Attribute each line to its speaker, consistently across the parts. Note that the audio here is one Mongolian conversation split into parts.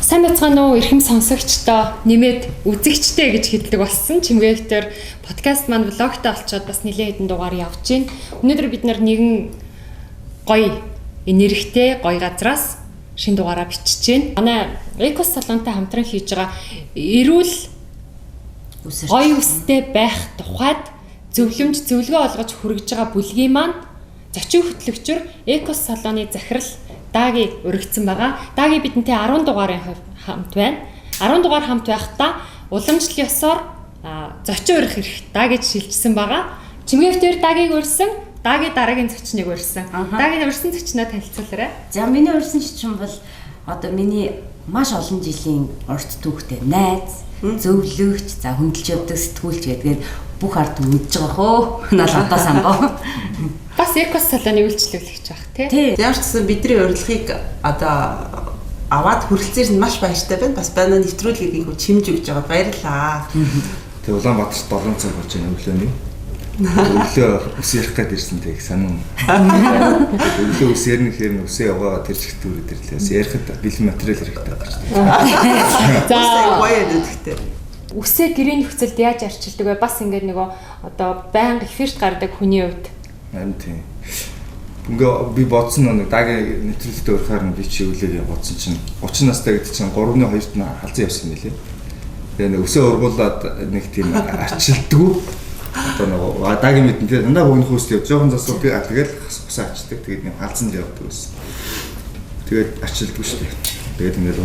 Speaker 1: Сайн байцгаана уу эрхэм сонсогчдоо нэмээд үзэгчтэй гэж хэлдэг болсон. Чимгээгтэр подкаст маань влогтой олцоод бас нэлээд хэдэн дугаар явж байна. Өнөөдөр бид нэгэн гоё энергитэй гоё газраас шинэ дугаараа бичиж байна. Манай Экос салонтой хамтран хийж байгаа эрүүл гоё үстэй байх тухайд зөвлөгөө олгож хүргэж байгаа бүлгийн маань зочин хөтлөгчөөр Экос салоны захирал Даги өргөцсөн байгаа. Даги бидэнтэй 10 дугаарын хамт байна. 10 дугаар хамт байхдаа уламжлал ёсоор зочин өргөх хэрэгтэй гэж шилжсэн байгаа. Чимгээгтэр Дагиг өрсөн, Даги дараагийн зочныг өрсөн. Дагийн өрсөн зочноо танилцуулаарай.
Speaker 2: За миний өрсөн зочин бол одоо миний маш олон жилийн урт түүхтэй найз, зөвлөгч, за хөндлөж явдаг сэтгүүлч гэдгээр бүх ард мэдж байгаа хөө. Нал одоо самбаа.
Speaker 1: Бас Экос салоны үйлчлүүлэгч байх тий.
Speaker 3: Ямар ч гэсэн бидний урилгыг одоо аваад хүрэлцээр нь маш баяртай байна. Бас байна нэвтрүүлгийг инхүү чимж өгж байгаа баярлаа.
Speaker 4: Тэгээ Улаанбаатарт 7 цаг болж байна өглөөний. Өглөө ус ярих гээд ирсэн тэг санаа. Өглөө ус ярих хэрэг үсээ яваа тэр чигт үрээд ирлээ. Ярихад бэлэн материал хэрэгтэй болж байна.
Speaker 1: За
Speaker 3: баяр өгдөгтэй.
Speaker 1: Үсээ гэрээний нөхцөлд яаж арчилдаг вэ? Бас ингээд нөгөө одоо байнга эфирт гардаг хүний хувьд.
Speaker 4: Харин тийм. Ингээ би бодсон нэг Дагийн нэвтрүүлэгтээ өрхөөр нь би чи үлээгээ бодсон чинь 30 настай гэдэг чинь 3-2-т нь халзан явсан байлээ. Тэгээ нэг өсөө ургуулад нэг тийм арчилдаггүй. Одоо нэг Дагийн мэдэн тэгээ дандаа богино хөөс явж жоохон засвар би тэгээд хасаа ачдаг. Тэгээд нэг халзанд явдаг байсан. Тэгээд арчилдаггүй шүү дээ. Тэгээд ингээл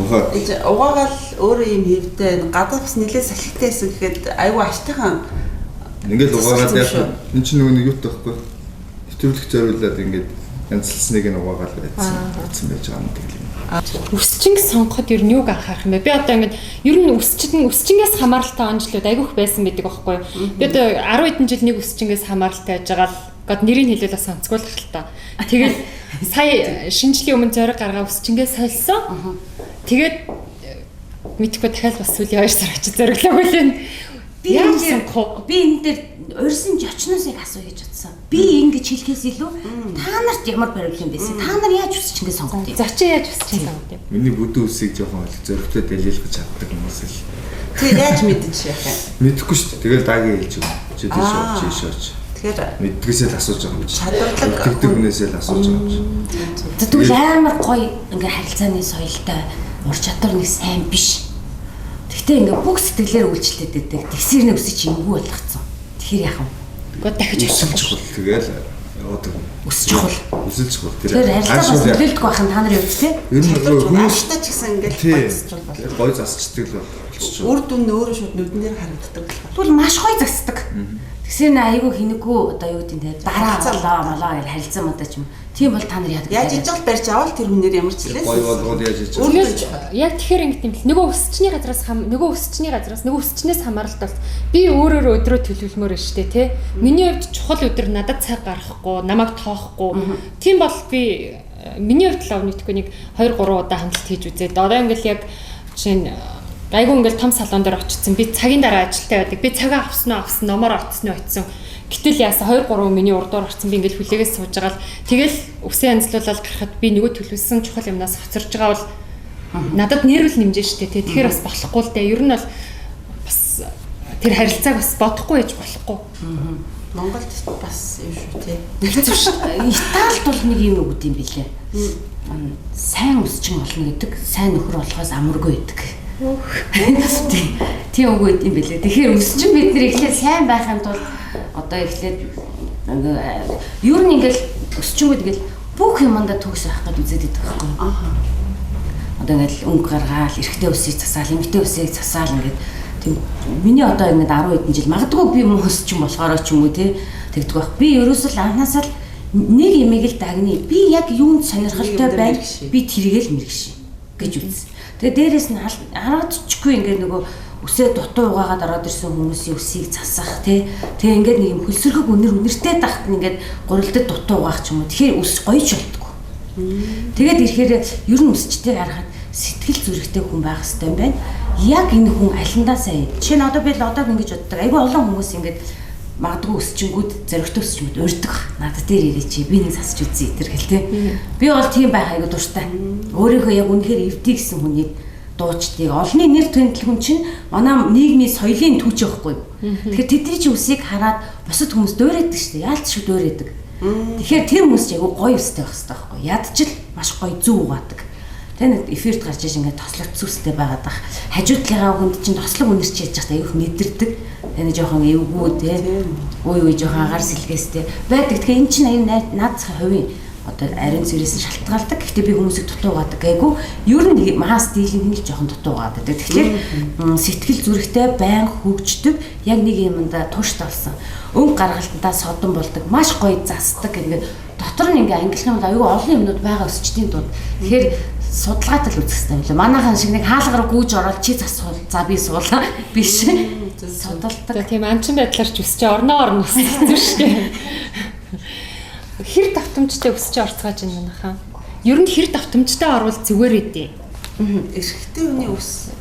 Speaker 3: угаагаал өөрөө юм хэвдээ гадаа бас нэлээд салхитай байсан гэхэд айгүй аштайхан
Speaker 4: ингээл угаагаад яг энэ чинь нөгөө юу таахгүй нэвтрүүлэх зориулаад ингээд янзлсныг нь угаагаад байсан байж байгаа юм тэгэл.
Speaker 1: Үсчинг сонгоход ер нь юуг анхаарах юм бэ? Би одоо ингээд ер нь үсчингээс хамааралтай онцлог айгүйх байсан байдаг байхгүй юу? Би одоо 10 хэдэн жил нэг үсчингээс хамааралтай байж байгаа л гад нэрийг хэлээд бас онцгойлох л та. Тэгээд сая шинжлэхийн өмнө зориг гаргаа үсчингээс солисон. Тэгээд мэдхгүй дахиад бас сүүлийн 2 сар очиж зориглоогүй л байна.
Speaker 2: Би энэ дээр урьсан зочноос яг асуу гэж бодсон. Би ингэж хэлэхээс илүү та нарт ямар проблем байсан? Та нар яаж үсчингээс сонгох вэ?
Speaker 1: Зочин яаж үсчинг сонгох вэ?
Speaker 4: Миний бүдүүн үсийг жоохон зөрөгтэй дэлгэж чаддаг хүмүүс л.
Speaker 3: Тэг яаж мэдэж яах вэ?
Speaker 4: Мэдэхгүй шүү дээ. Тэгэл Дагийн хэлж өгнө. Чи тийш. Тэгэхээр мэддгээсээ л асууж байгаа юм чи. Тэгдэг хүнээсээ л асууж байгаа юм чи.
Speaker 2: Тэгвэл амар гоё ингээ харилцааны соёлтой ур чадвар нэг сайн биш. Гэхдээ ингээ бүх сэтгэлээр үйлчлээд байдаг. Тэгсэрнэ өсөж юмгүй болгоцсон. Тэгэхээр яах вэ?
Speaker 1: Гэхдээ дахиж
Speaker 4: өсөж чухал тэгэл яваадаг.
Speaker 2: Өсөж чухал.
Speaker 4: Өсөж чухал.
Speaker 2: Тэр харилцаа бас нөлөөлдөг байх нь та нарын хувьд тийм.
Speaker 4: Ер нь
Speaker 3: хүмүүстэй ч гэсэн ингээл
Speaker 4: гой засчдаг л болчихсон.
Speaker 3: Үр дүн өөрөө шууд нүднээр харагддаг.
Speaker 2: Тэгвэл маш гоё засдаг. Тэгсэр айгүй хинэггүй одоо юу гэдэг нь дараа малаа гэж харилцаа модаа ч юм. Тийм бол та нар яадаг.
Speaker 3: Яаж ижил барьж авал тэр хүнээр ямар ч хэлээс.
Speaker 4: Гой болгоод яаж ижил.
Speaker 1: Яг тэгэхээр ингэ тийм л нөгөө өсчний өсчнээс хамааралтай бол би өөрөөрөө өдрөө төлөвлөмөр шүү дээ тий. Миний хувьд чухал өдөр надад цаг гаргахгүй, намайг тоохгүй. Тийм бол би миний хувьд л нэгтгэхгүй нэг 2-3 удаа хамталт хийж үзээд одоо ингээл яг жишээ нь айгүй ингээл том салон дээр очсон. Би цагийн дараа ажилтаа байдаг. Би цагаа авсан, номоор очсон. Гэтэл яасан 2-3 миний урдуур орсон. Би ингээл хүлээгээс сууж байгаа л тэгэл үсээ янзлуулаад гарахад би нөгөө төлөвлөсөн чухал юмнаас хоцорж байгаа бол надад нэрвэл нэмжээ штэ тий. Тэгэхээр бас болохгүй л дээ. Ер нь бол бас тэр харилцааг бас бодохгүй байж болохгүй.
Speaker 3: Монголд бас юм шүү тий.
Speaker 2: Италид бол нэг юм өгд юм билээ. Сайн үсчин болно гэдэг, сайн нөхөр болохоос амаргүй гэдэг. Тийм үгүй юм билээ. Тэгэхээр өсчин бид нэр эхлээд сайн байхын тулд одоо эхлээд ер нь ингээл өсчингүүд ингээл бүх юмдаа төгс авах гэж үзээд байдаг байхгүй юу? Одоо ингээл өнгө гаргаал, эрэгтэй үсийг засаал, эмэгтэй үсийг засаал ингээд тийм миний одоо ингээд 10 хэдэн жил магадгүй би мөн өсчин болохоор ч юм уу тий тэгдэг байх. Би ерөөсөө анханасаа л нэг имийг л дагны. Би яг юунд сонирхолтой байна? Би тэргээл мэрэгшин гэж үзсэн. Тэгээ дээрэс нь харагдчихгүй ингээд нөгөө үсээ дутуу угаагаад ороод ирсэн хүмүүсийн үсийг засах тий. Тэгээ ингээд нэг юм хөлсөрхөг үнэртэй тахт нь ингээд гурилдад дутуу угаах ч юм уу. Тэгэхээр үс гоё ч болтгоо. Тэгээд ирэхээр ер нь үсчтэй харахад сэтгэл зүрэхтэй хүн байх хэрэгтэй юм байна. Яг энэ хүн алиндаа сайн. Жишээ нь одоо би л одоо ингэж боддог. Айгүй олон хүмүүс ингээд магадгүй өсчингүүд зоригтой өсчмөд урьдаг. Надад дээр ирээ чи би нэг сасч үзье тэр гэл тий. Би бол тийм байх айгүй дуртай. Өөрийнхөө яг үнэхээр эвдээ гэсэн хүнийг дуучдыг олонний нэр томилхон чинь манай нийгмийн соёлын түүч байхгүй. Тэгэхээр тэдний чинь үсийг хараад бусад хүмүүс дөөрөөдөг шүү дээ. Яалт шиг дөөрөөдөг. Тэгэхээр тэр хүмүүс чинь айгүй гоё өстэй байх хэрэгтэй байхгүй. Ядчил маш гоё зүв угаадаг. Тэгээ нэг эфирт гарч иж ингээд тослогц үстэй байгаад бах. Хажуудлынхаа хүнд чинь тослог үнэрч яаж байхдаа айгүй мэдэрдэг. Тэгээ нэг жоохон эвгүй те. Үй жоохон агаар сэлгээстэй байдаг. Тэгэхээр эн чинь аюу наадсах хувийн одоо ариун цэрээс шалтгаалдаг. Гэхдээ би хүмүүсийг дутуугаад гайгүй. Ер нь маа стилийн хэл жоохон дутуугаад байдаг. Тэгэхээр сэтгэл зүрэхтэй байн хөгждөг. Яг нэг юмдаа тушд болсон. Өнгө гаргалтандаа содон болдог. Маш гоё засдаг. Ингээд дотор нь ингээ ангилсан бол аюу олон юмнууд байгаа өсчдийн дунд. Тэгэхээр судалгаатай л үзэх хэрэгтэй юм лээ. Манайхан шиг нэг хаалгаар гүйж ороод чи засуул. За би суулаа. Биш. Судалдаг.
Speaker 1: Тийм анчин байдлаар ч өсч орноо орно өссөн шүү дээ. Хэр давтамжтай өсч орцгааж байна манайхаа. Ер нь хэр давтамжтай орвол зүгээр эдээ.
Speaker 3: Эрэгтэй хүний өс.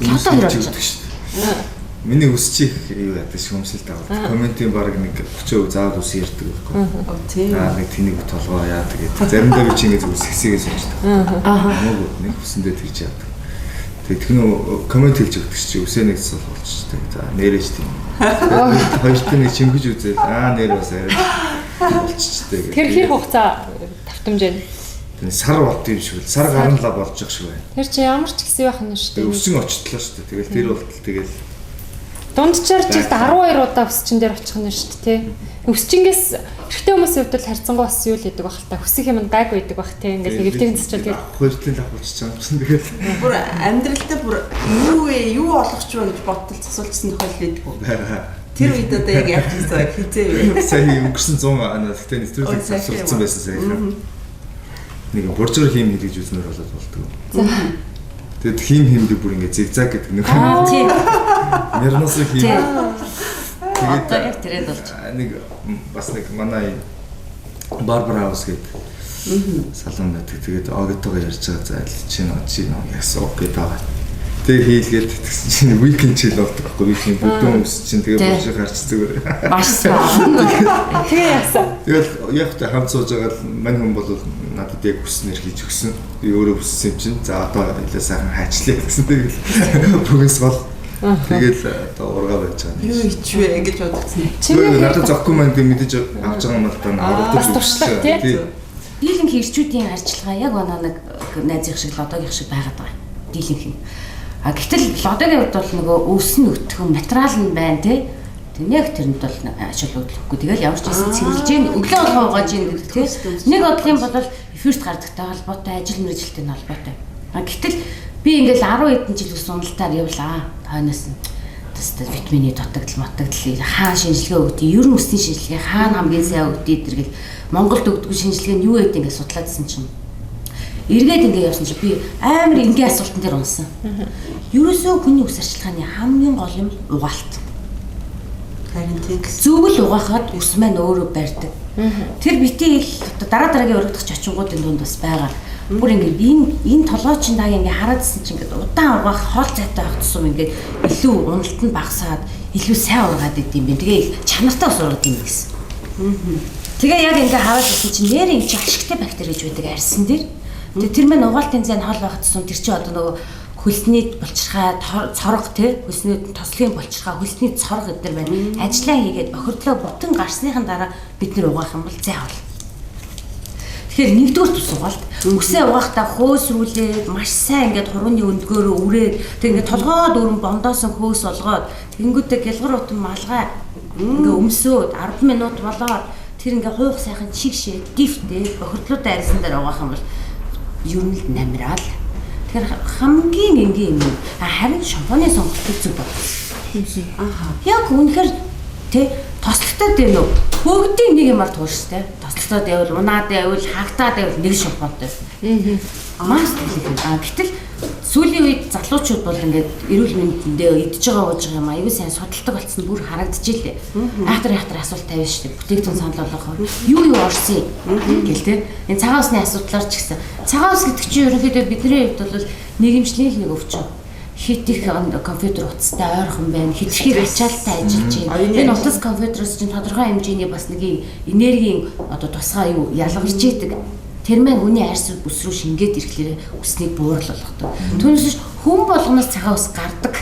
Speaker 2: Одоо хэрэг шүү
Speaker 4: дээ. Миний өсчих юу ядаж хүмсэлт аваад комментийн баг нэг 30% заавал ус ярьдаг байхгүй.
Speaker 3: Тийм.
Speaker 4: Нэг тэнийг толгоо яадаг гэдэг. Заримдаа би чи ингэж ус хэсэгээ сонждаг. Хамаагүй нэг хүсэндээ тэгж яадаг. Тэгээд тэгнүү коммент хэлж өгдөг чи үсээ нэг цол болчихдаг. За нэрэж тийм. Хоёрт нэг чимгэж үзэл нэр бас яриад болчихдаг.
Speaker 1: Тэр хэр хугацаа давтамж байна?
Speaker 4: Тэгээ сар болд юм шиг л сар гарналаа болж явах шиг байна.
Speaker 1: Тэр чи ямар ч гэсэн байх нь шүү дээ.
Speaker 4: Өссөн очтлоо шүү дээ. Тэгэл тэр болтол тэгэл
Speaker 1: дундчаар жилд 12 удаа өсчин дээр очих нь шүү дээ тий. Өсчингээс эрэгтэй хүмүүсийн хувьд л харьцангуй бас юу л гэдэг бах та. Хүсэх юм гайгүй байдаг бах тий. Ингээл нэг эвдэгэн цэцэл тэгээд
Speaker 4: хоёртлын лав болчих юм чинь тэгэл
Speaker 3: Бүр амьдралдаа бүр юу олох ч вэ гэж бодтол засуулсан тохиол байдгүй. Тэр үед одоо яг явж байгаа хизээ вэ?
Speaker 4: сая өнгөрсөн 100 гэхдээ нэвтрүүлэг засуулсан байсан сая. Нэг боржор хийм хэлж үзнээр болоод болдог. Тэгэд хийм би бүр ингээ зигзаг гэдэг нэг.
Speaker 2: Тийм.
Speaker 4: Нэрнос хийм.
Speaker 2: Тэгээд яг тэрэд болж.
Speaker 4: Нэг бас нэг манай Барбара хаус гэдэг. Салон байдаг. Тэгээд огтойгоо ярьж байгаа зайл чи яасан окей таа. Тэгээ хийлгээд тэгсэн чинь weekend chill болдог байхгүй weekend бүдүүн хүмүүс чинь тэгээ бошиг харч зүгээр.
Speaker 2: Маш сайн.
Speaker 1: тэгээ яасан.
Speaker 4: Тэгэл яг та хамт сууж байгаа л мань хүн бол надад яг хүснээр хийж өгсөн. Би өөрөө хүссэн юм чинь за одоо илээ сайхан хайчлаа гэсэн тэгэл бүгээс гол тэгэл одоо ургаа байж байгаа.
Speaker 3: Юу ичвэ гэж бодсон.
Speaker 4: Чимээ надад зөхгүй маань тэг мэдэж авч байгаа юм л та аваад
Speaker 1: туршлага тий.
Speaker 2: Дийлэнх ирчүүдийн арчилгаа яг оноо нэг найзын шиг лодогийн шиг байгаад байгаа. Дийлэнх юм. А гэтэл лодогийн хувьд бол нөгөө өвсөн өтгөн материал нь байна тий. Тэг яг тэрэнд бол ашиг хөдлөхгүй. Тэгэл ямар ч байсан цэвэрлж гин өглөө болгоо угааж гин гэдэг тий. Нэг бодлын бол эфирт гардагтай холбоотой ажил мэргэжилтэй холбоотой. А гэтэл би ингээл 10 хэдэн жил ус уналтаар явлаа. Хойноос нь тэст витамины дутагдал мотогдол хаана шинжилгээ өгдөө ер нь өсний шинжилгээ хаана хамгийн сайн өгдөө гэдэргээл Монголд өгдөг шинжилгээ нь юу гэдэг ингээд судлаадсэн чинь эргээд ингээд явсан чинь би амар энгийн асуултан дээр унсан. Ерөөсөө хүний ус арчилгааны хамгийн гол юм угаалт.
Speaker 3: Харин тийм
Speaker 2: Зүгэл угаахад ус маань өөрөө барьдаг. Тэр битий дараагийн өргөдөх чочингуудын дунд бас байгаа. Бүр ингээд энэ толгой чинь даг ингээд хараадсэн чинь ингээд удаан угаах хоол зайтай байх тусам ингээд илүү уналт нь багасаад илүү сайн ургаад идэм бэ. Тэгээ чанартай ус ургаад юм гэсэн. Тэгээ яг ингээд хаваад ирсэн чинь нэр юм чи ашигтай бактери гэж байдаг арьсан дээр. Тэгээ тэр маань угаалтын зайн хоол байх тусам тэр чи одоо нөгөө хөлсний булчирхай цорго тий хөлсний тослогийн булчирхай хөлсний цорго гэдэр байна. Ажлаа хийгээд бохирдлоо бүтэн гарсныхан дараа бид нэр угаах юм бол зай бол. Тэгэхээр нэгдүгээр тус угаалт үсээ угаахтаа хөөсрүүлээд маш сайн ингээд хурууны өндгөөрөө үрээд тэг ингээд толгойд өрн бондоосон хөөс олгоод тэгэнгүүтээ гэлгар утан малгай ингээд өмсөөд 10 минут болоод тэр ингээд хуух сайхан чигшээ дифтэй бохирдлуудаа арьсан дээр угаах юм бол ер нь л намраал. Тэгэхээр хамгийн энгийн юм. Харин шампуны сонголт зүг байна. Яг үнэхээр тэ тослогтой дээ нөө. Бүгдийг нэг юмар тууштай. Тослогтой байвал унаад байвал хаагтаад байвал нэг шампунтай. Маш төлөв. Гэтэл сүүлийн үед залуучууд бол ингээд эрүүл мэндэндээ идж байгаа ууж байгаа юм аюу сайн судалдаг болсон бүр харагдчихжээ. Айхтар асуулт тавина шүү дээ. Бүтээгдэхүүн санал болгох. Юу орсон гэл тэ. Энэ цагаан усны асуудлаар ч гэсэн. Цагаан ус гэдэг чинь ерөнхийдөө бидний хувьд бол нийгэмшлийн нэг өвчин. Хит их компьютер утастай ойрхон байна. Хитрхийг ачаалттай ажиллаж байна. Энэ утас компьютероос чинь тодорхой хэмжээний бас нэг энергийн одоо тусгай юу ялгарч идэг. Тэр маань хүний арьс бүс рүү шингээд ирэхлээр үснийг буурлуулах. Түүнээс хүн болгоноос цагаан ус гардаг.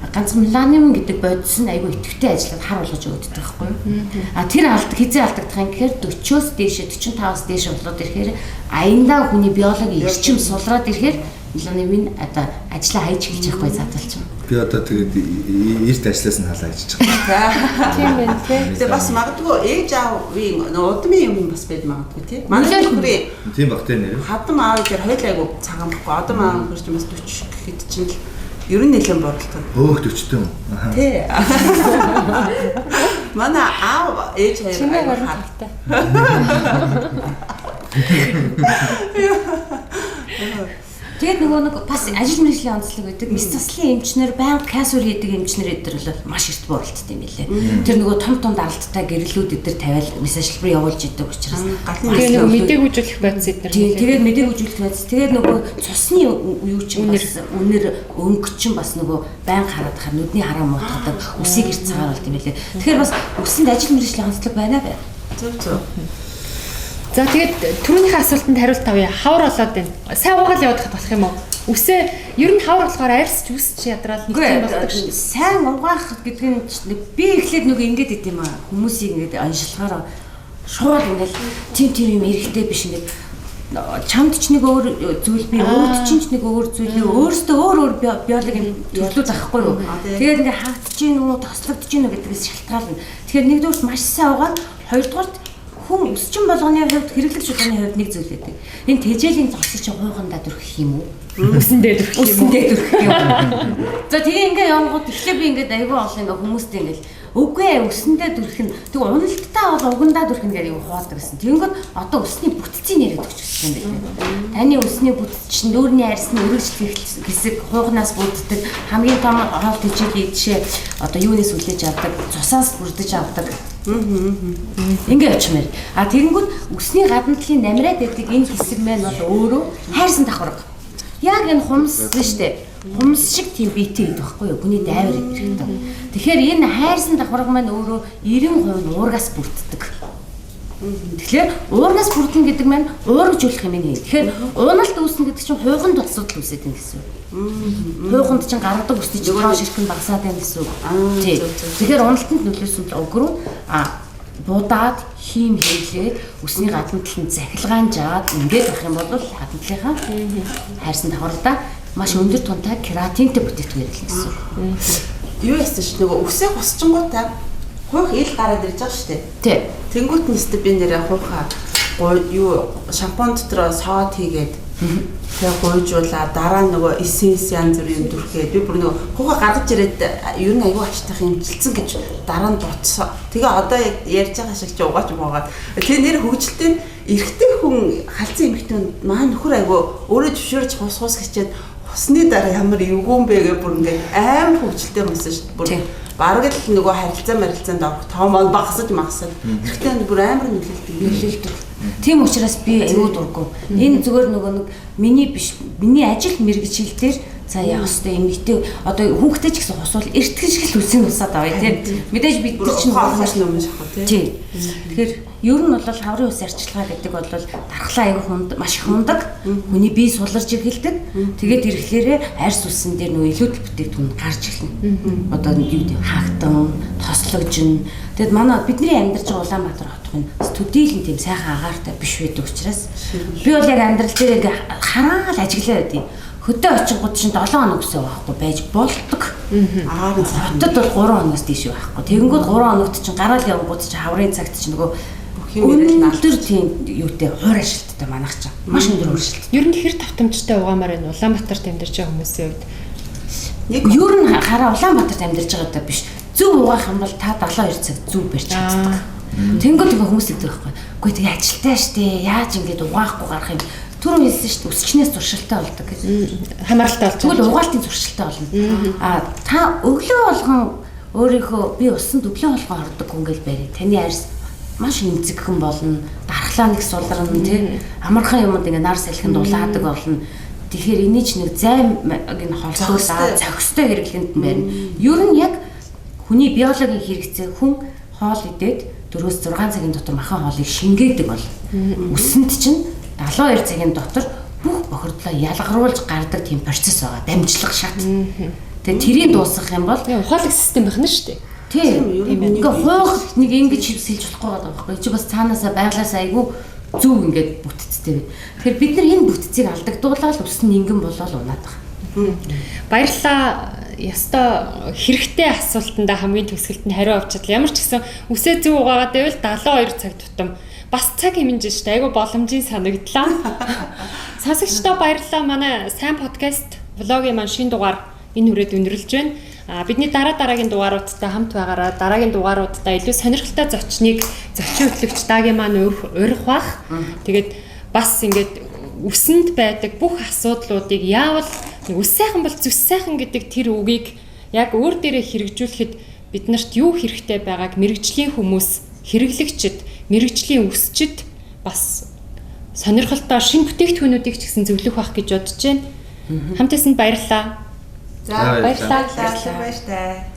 Speaker 2: Ганцхан меланин гэдэг бодис нь айгүй идэвхтэй ажиллаад хар болгож өгдөг байхгүй юу? Тэр алдаг хизээ алдагдах юм гэхээр 40-оос дээш 45-аас дээш болоод ирэхээр аяндаа хүний биологийн эрчим сулраад ирэхээр меланин одоо ажлаа хайж эхэлж байхгүй задлж байна.
Speaker 4: Би одоо тэгээд эрт ажлаас нь халаа хийж байгаа.
Speaker 1: Тийм байна тий.
Speaker 3: Тэгээ бас магадгүй ээж аавын удмын юм бас байж магадгүй тий. Манай нөхрийн
Speaker 4: Тийм баг тий нэр.
Speaker 3: хадам аав дээр хоёул айгу цагаан баггүй. Одом аав гэж бас 40 гэхэд чинь л ер нь нэлээд борлдог.
Speaker 4: Өөх 40-тэй юм.
Speaker 3: Тий. Манай аав ээж хоёр айгу хадтай.
Speaker 2: Тэгээд нөгөө нэг бас ажил мэргэжлийн онцлог байдаг. Мэс заслын эмчнэр, байнга касур хийдэг эмчнэр эдэр бол маш эрт борлолттой юм билээ. Тэр нөгөө том даралттай гэрэлүүд эдэр тавиал мэс ажилбар явуулж идэг учраас
Speaker 1: тэгээд нөгөө мэдээг үжүүлэх бодис эдэр.
Speaker 2: Тэгээд мэдээг үжүүлэх бодис. Тэгээд нөгөө цусны юу ч бас үнэр өнгө чинь бас нөгөө байнга хараад хаа нүдний хараа муутгадаг үсийг эрт цагаар болт юм билээ. Тэгэхээр бас үсэнд ажил мэргэжлийн онцлог байна бай.
Speaker 3: Зөв.
Speaker 1: За тэгээд түрүүнийхээ асуултанд хариулт авъя. Хавар болоод байна. Сайн угаал явуулах болох юм уу? Үсээ ер нь хавар болохоор арьсч үсч ядраал нэг юм болдог шүү.
Speaker 2: Сайн угаах гэдэг нь би эхлээд нөгөө ингэж идэм аа. Хүмүүсийг ингэж аншилахаар шууд ингэж тийм юм эрэхтэй биш ингэж чамд ч нэг өөр зүйл би өөрт ч нэг өөр зүйл өөрөөсөө өөр биологийн төрлүүд авахгүй юу. Тэгээд ингэ хаагдж гин үү, тослогдож гин үү гэдгээс шалтгаална. Тэгэхээр нэгдүгürt маш сайн угаад, хоёрдугаарт хүн өсчин болгоны хувьд хэрэглэгч болгоны хувьд нэг зүйл байдаг. Энэ тэжээлийн зогсож хуйгандаа дүрхэх юм уу?
Speaker 1: Үсэндээ дүрхэх юм.
Speaker 2: За тэгээ ингээ явгууд эхлээ би ингээ айгүй олон ингээ хүмүүстэй ингээл үгүй ээ өсөндөө дүрх нь тэг уналттай бол угандаа дүрх нь гэдэг юм хуваалдаг гэсэн. Тэгэнгүүт одоо өсний бүтцийг яриад өгч гэсэн юм байна. Таны өсний бүтц чинь дүүрний арьсны өргөжлөх хэсэг хуйганаас бүрддэг хамгийн том хоол тэжээлийн жишээ одоо юунаас үлээж авдаг, цусаас бүрдэж авдаг. Ингээ очмаар. Тэгэнгүүт өсний гадна талын намраад байдаг энэ хэсэг маань бол өөрөө хайрсан давхарга. Яг энэ хумс шүү дээ. Хумс шиг тийм биетэй гэдэг байхгүй юу? Хүний дайвар хэрэгтэй. Тэгэхээр энэ хайрсан давхарга маань өөрөө 90% уургаас бүрддэг. Тэгэхээр уургаас бүрдэн гэдэг маань уургажуулах юм ээ. Тэгэхээр уналт үүснэ гэдэг чинь хуйганд асуудал үүсээд байна гэсэн үг. Хуйганд чинь гаргадаг үсний чинь тоо ширхэн багасаад байна гэсэн үг. Тий. Тэгэхээр уналтанд нөлөөсөн л өгрөө будаад хийм хийлээд үсний гадна талын захилгаан жаад ингээд авах юм бол гадна талынхаа хайрсан давхаргадаа маш өндөр тунтай кератинтэй бүтээгдэхүүн ирэх гэсэн үг.
Speaker 3: Юу яасан ш нөгөө үсээ хусчингуудаа хуйх ил гараад ирж байгаа шүү дээ.
Speaker 2: Тий.
Speaker 3: Тэнгүүт нь өстө би нэрээ хуйхаа юу шампунь дотор соод хийгээд тэгээ гуйжуулаа дараа нөгөө эссенс янз бүрийн дүрхээ би бүр нөгөө хуйхаа гаргаж ирээд ер нь аюу ачтах юм жилцэн гэж дараа нь дутсан. Тэгээ одоо ярьж байгаа шиг чи угаач муугаад тэгээ нэр хөгжилтийн эрэгтэй хүн халзан эмэгтэй маань нөхөр аюу өөрөө зөвшөөрч хус хичээд хусны дараа ямар эвгүүн бэ гэж бүр ингээд аим хөгжилтэй юмсан шүү дээ. Бараг л нөгөө харилцаанд орох тоомол багасаж магасаад эрэгтэй бүр амар нөлөөлдөг.
Speaker 2: Тийм учраас би аюу дурггүй. Энэ зүгээр нөгөө нэг миний биш миний ажил мэргэжил дээр за яах вэ эмэгтэй одоо хүүхдээ ч гэсэн хусвал эртгэж гэл үсийн усаад авъя тийм. Мэдээж бид нар чинь
Speaker 3: хаалгаш нөмөн шахах тийм.
Speaker 2: Тэгэхээр ер нь бол хаврын ус арчилгаа гэдэг бол дархлаа аюу хүнд маш их хундаг. Хүний бие суларж иргэлдэг. Тэгээд ирэхлээрээ арьс үсэн дээр нөгөө илүүдэл бүтээгдэхүүн гарч эхэлнэ. Одоо юу гэдэг хаагтан, тослогжин. Тэгэд манай бидний амьдарч байгаа Улаанбаатар хотын төдийлэн тийм сайхан агаартай биш байдаг учраас би бол яг амьдрал дээр ингээ хараал ажиглаа байдیں۔ Хөдөө очингууд чинь 7 хоног өсөө байхгүй байж болдог. Хотод бол 3 хоногоос дээш байхгүй. Тэгэнгүүт 3 хоногт чинь гараал явгууд чинь хаврын цагт чинь нөгөө өндөр тийм юутэй хуур ажилттай манайх чинь маш өндөр хуршилт.
Speaker 1: Ер нь хэр тавтамжтай угаамаар энэ Улаанбаатарт амьдарч байгаа хүмүүсийн хувьд
Speaker 2: нэг ер нь хараа Улаанбаатарт амьдарч байгаадаа биш. Зөв угаах юм бол та 72 цаг зөв барьж чаддаг. Тэнгүүд ингээ хүмүүс идэх байхгүй. Үгүй тэгээ ажилтаа штэ. Яаж ингэж угаахгүй гарах юм. Түрүү хэлсэн шүү дээ өсчнээс зуршилтай болдог гэж.
Speaker 1: Хамааралтай болж
Speaker 2: байгаа. Тэгвэл угаалтын зуршилтай болно. Та өглөө болгон өөрийнхөө би усанд өглөө болгон ордог хүн гэж барь. Таны арьс маш эмзэгхэн болно. Дархлаа нэг сулрна тий. Амархан юмд ингээ нар салхинд улаадаг болно. Тэгэхээр энийг ч нэг займ гин холсуулаад зохистой хэрэглэнд байна. Ер нь яг хүний биологийн хэрэгцээ хүн хоол идээд 4-6 цагийн дотор махан хоолыг шингээдэг бол үсэнд чинь 72 цагийн дотор бүх тохирдлоо ялгаруулж гардаг тийм процесс байгаа. Дамжлах шат. Тэгээ тэрийг дуусгах юм бол
Speaker 1: ухаалаг систем байна шүү дээ.
Speaker 2: Тийм. Ингээ хуух нэг ингэж сэлж болохгүй байгаа байхгүй. Чи бас цаанаасаа байглаасаа айгүй зүг ингээд бүтцтэй. Тэгэхээр бид нар энэ бүтцийг алдагдуулаад өснө ингэн болоод унаад байгаа.
Speaker 1: Баярлалаа. Яста хэрэгтэй асуултанда хамгийн төгсгөлд нь хариу авч чадлаа. Ямар ч гэсэн үсээ зүг угаагаад байвал 72 цаг тутам бас цаг хэмжээ шүү дээ. Айгу боломжийн санагдлаа. Сонсогчдоо баярлалаа. Манай сайн подкаст влогийн маань шинэ дугаар энэ хүрээд өндөрлж байна. Бидний дараагийн дугааруудтай хамт байгаараа дараагийн дугааруудтай илүү сонирхолтой зочныг зочин хөтлөгч Дагийн маань урих бах. Тэгээд бас ингээд үсэнд байдаг бүх асуудлуудыг яавал үс сайхан бол зүс сайхан гэдэг тэр үгийг яг өөр дээрээ хэрэгжүүлэхэд биднэрт юу хэрэгтэй байгааг мэрэгжлийн хүмүүс, хэрэглэгчид, мэрэгжлийн үсчид бас сонирхолтой шинэ бүтээгдэхүүнүүдийг ч гэсэн зөвлөх байх гэж бодож байна. Хамтаасанд баярлалаа.
Speaker 3: За баярлалаа. Баярлалаа.